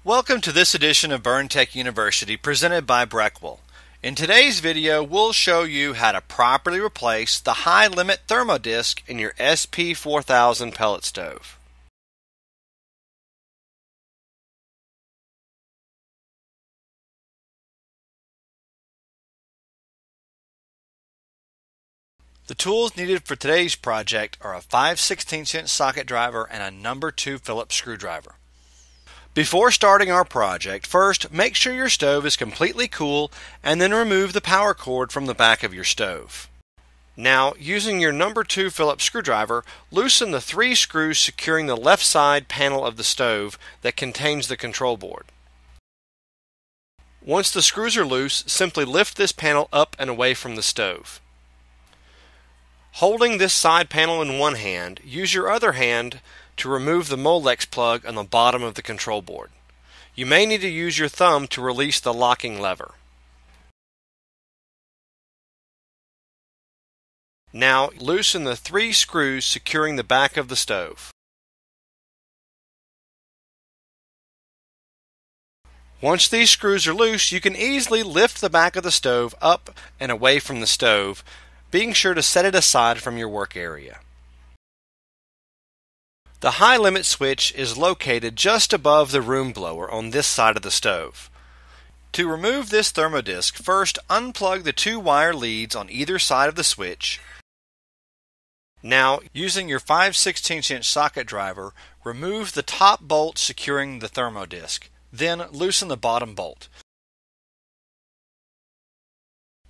Welcome to this edition of Burn Tech University presented by Brechwell. In today's video, we'll show you how to properly replace the high-limit Thermodisc in your SP4000 pellet stove. The tools needed for today's project are a 5/16" socket driver and a No. 2 Phillips screwdriver. Before starting our project, first make sure your stove is completely cool and then remove the power cord from the back of your stove. Now, using your No. 2 Phillips screwdriver, loosen the 3 screws securing the left side panel of the stove that contains the control board. Once the screws are loose, simply lift this panel up and away from the stove. Holding this side panel in one hand, use your other hand to remove the Molex plug on the bottom of the control board. You may need to use your thumb to release the locking lever. Now loosen the 3 screws securing the back of the stove. Once these screws are loose, you can easily lift the back of the stove up and away from the stove, being sure to set it aside from your work area. The high limit switch is located just above the room blower on this side of the stove. To remove this Thermodisc, first unplug the 2 wire leads on either side of the switch. Now, using your 5/16" socket driver, remove the top bolt securing the Thermodisc. Then loosen the bottom bolt.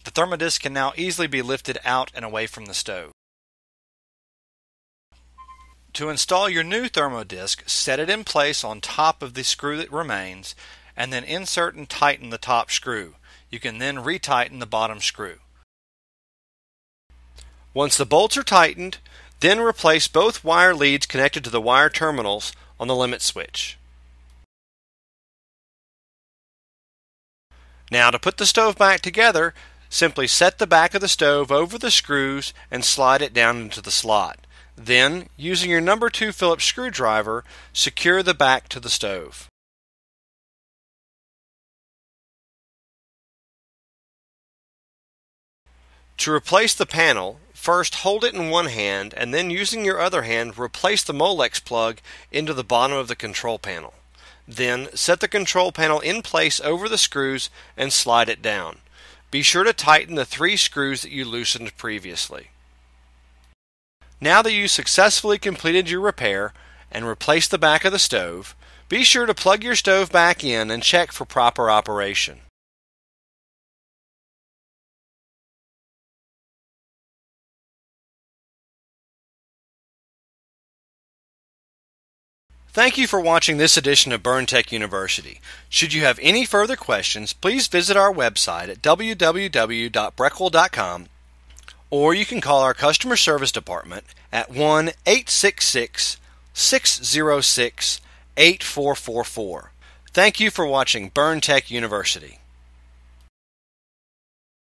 The Thermodisc can now easily be lifted out and away from the stove. To install your new Thermodisc, set it in place on top of the screw that remains, and then insert and tighten the top screw. You can then retighten the bottom screw. Once the bolts are tightened, then replace both wire leads connected to the wire terminals on the limit switch. Now to put the stove back together, simply set the back of the stove over the screws and slide it down into the slot. Then, using your No. 2 Phillips screwdriver, secure the back to the stove. To replace the panel, first hold it in one hand and then using your other hand replace the Molex plug into the bottom of the control panel. Then set the control panel in place over the screws and slide it down. Be sure to tighten the 3 screws that you loosened previously. Now that you successfully completed your repair and replaced the back of the stove, be sure to plug your stove back in and check for proper operation. Thank you for watching this edition of Burn Tech University. Should you have any further questions, please visit our website at www.brechwell.com, or you can call our customer service department at 1-866-606-8444. Thank you for watching Burn Tech University.